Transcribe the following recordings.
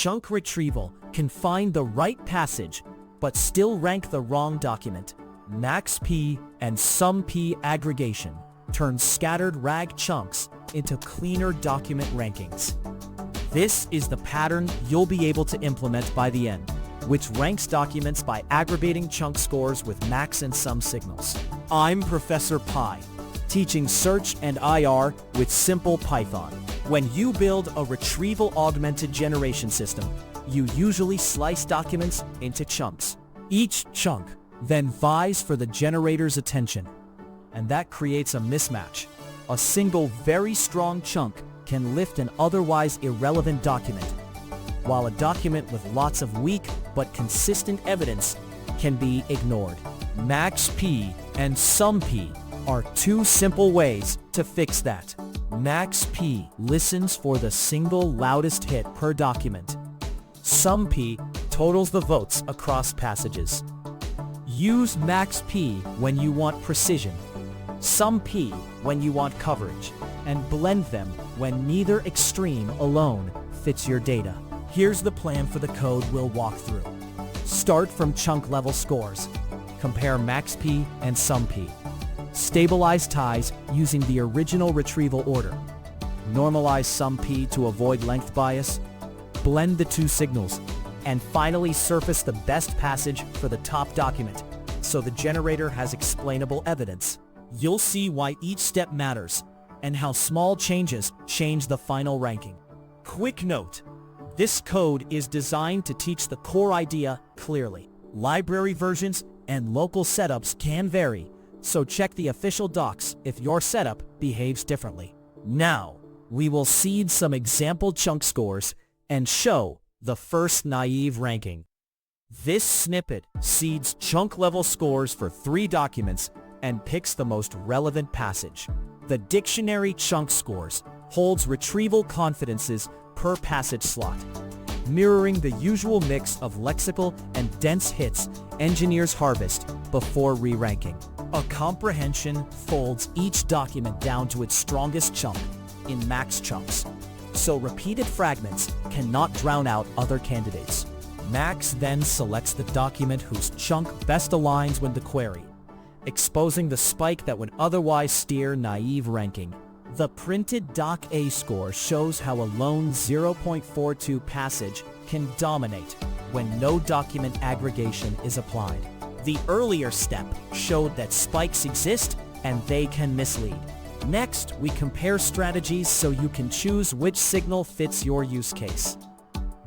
Chunk retrieval can find the right passage, but still rank the wrong document. MaxP and SumP aggregation turns scattered RAG chunks into cleaner document rankings. This is the pattern you'll be able to implement by the end, which ranks documents by aggregating chunk scores with Max and Sum signals. I'm Professor Pi, teaching search and IR with simple Python. When you build a retrieval augmented generation system, you usually slice documents into chunks. Each chunk then vies for the generator's attention, and that creates a mismatch. A single very strong chunk can lift an otherwise irrelevant document, while a document with lots of weak but consistent evidence can be ignored. MaxP and SumP are two simple ways to fix that. MaxP listens for the single loudest hit per document. SumP totals the votes across passages. Use MaxP when you want precision, SumP when you want coverage, and blend them when neither extreme alone fits your data. Here's the plan for the code we'll walk through. Start from chunk level scores. Compare MaxP and SumP. Stabilize ties using the original retrieval order. Normalize SumP to avoid length bias. Blend the two signals. And finally surface the best passage for the top document, so the generator has explainable evidence. You'll see why each step matters, and how small changes change the final ranking. Quick note: this code is designed to teach the core idea clearly. Library versions and local setups can vary, so check the official docs if your setup behaves differently. Now, we will seed some example chunk scores and show the first naive ranking. This snippet seeds chunk-level scores for 3 documents and picks the most relevant passage. The dictionary chunk scores holds retrieval confidences per passage slot, mirroring the usual mix of lexical and dense hits engineers harvest before re-ranking. A comprehension folds each document down to its strongest chunk in max chunks, so repeated fragments cannot drown out other candidates. Max then selects the document whose chunk best aligns with the query, exposing the spike that would otherwise steer naive ranking. The printed doc A score shows how a lone 0.42 passage can dominate when no document aggregation is applied. The earlier step showed that spikes exist and they can mislead. Next, we compare strategies so you can choose which signal fits your use case.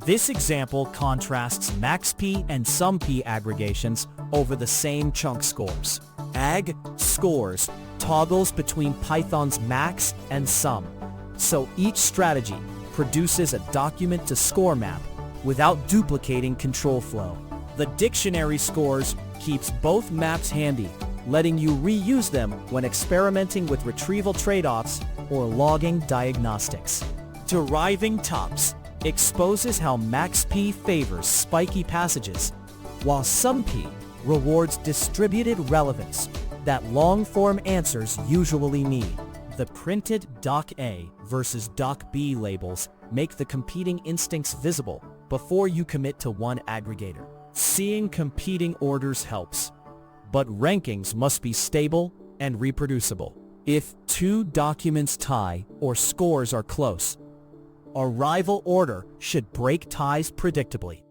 This example contrasts MaxP and SumP aggregations over the same chunk scores. Ag scores toggles between Python's Max and Sum, so each strategy produces a document-to-score map without duplicating control flow. The dictionary scores keeps both maps handy, letting you reuse them when experimenting with retrieval trade-offs or logging diagnostics. Deriving tops exposes how MaxP favors spiky passages, while SumP rewards distributed relevance that long-form answers usually need. The printed Doc A versus Doc B labels make the competing instincts visible before you commit to one aggregator. Seeing competing orders helps, but rankings must be stable and reproducible. If 2 documents tie or scores are close, a rival order should break ties predictably.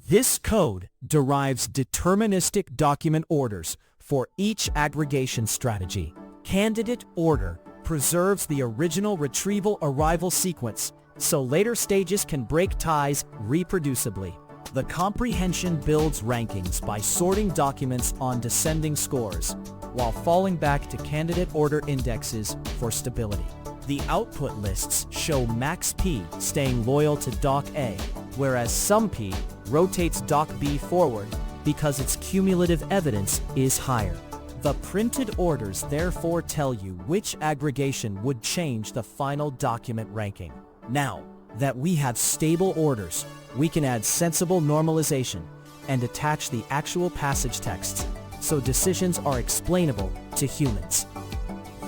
This code derives deterministic document orders for each aggregation strategy. Candidate order preserves the original retrieval arrival sequence, so later stages can break ties reproducibly. The comprehension builds rankings by sorting documents on descending scores, while falling back to candidate order indexes for stability. The output lists show MaxP staying loyal to Doc A, whereas SumP rotates Doc B forward because its cumulative evidence is higher. The printed orders therefore tell you which aggregation would change the final document ranking. Now that we have stable orders, we can add sensible normalization and attach the actual passage texts so decisions are explainable to humans.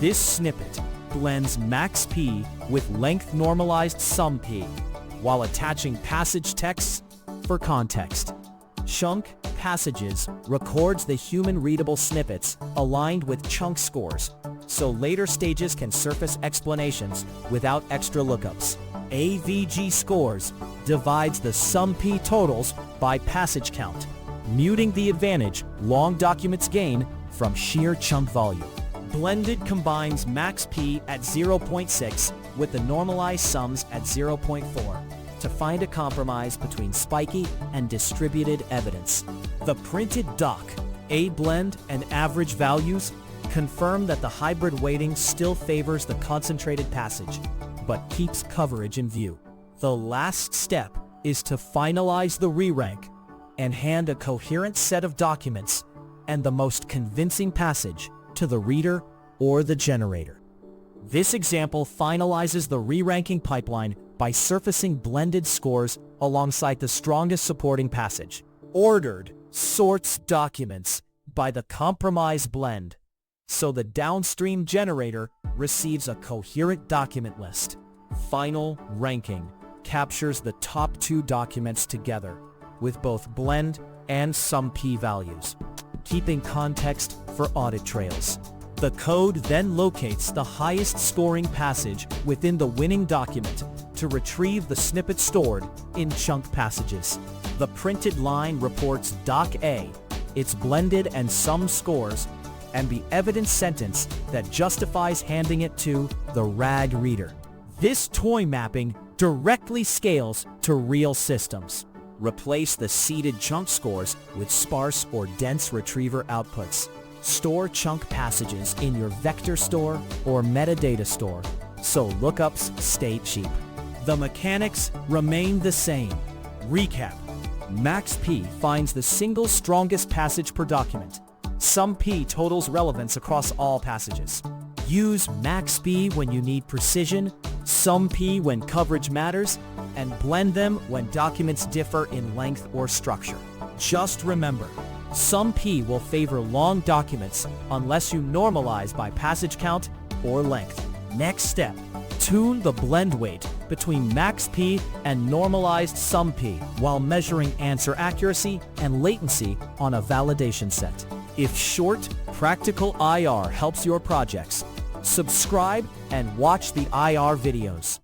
This snippet blends MaxP with length normalized SumP, while attaching passage texts for context. Chunk passages records the human-readable snippets aligned with chunk scores, so later stages can surface explanations without extra lookups. AVG scores divides the SumP totals by passage count, muting the advantage long documents gain from sheer chunk volume. Blended combines MaxP at 0.6 with the normalized sums at 0.4 to find a compromise between spiky and distributed evidence. The printed doc, A-blend, and average values confirm that the hybrid weighting still favors the concentrated passage, but keeps coverage in view. The last step is to finalize the re-rank and hand a coherent set of documents and the most convincing passage to the reader or the generator. This example finalizes the re-ranking pipeline by surfacing blended scores alongside the strongest supporting passage. Ordered sorts documents by the compromise blend, so the downstream generator receives a coherent document list. Final ranking captures the top two documents together with both blend and SumP values, keeping context for audit trails. The code then locates the highest scoring passage within the winning document to retrieve the snippet stored in chunk passages. The printed line reports Doc A, its blended and sum scores, and the evidence sentence that justifies handing it to the RAG reader. This toy mapping directly scales to real systems. Replace the seeded chunk scores with sparse or dense retriever outputs. Store chunk passages in your vector store or metadata store, so lookups stay cheap. The mechanics remain the same. Recap: MaxP finds the single strongest passage per document. SumP totals relevance across all passages. Use MaxP when you need precision, SumP when coverage matters, and blend them when documents differ in length or structure. Just remember, SumP will favor long documents unless you normalize by passage count or length. Next step, tune the blend weight between MaxP and normalized SumP while measuring answer accuracy and latency on a validation set. If short, practical IR helps your projects, subscribe and watch the IR videos.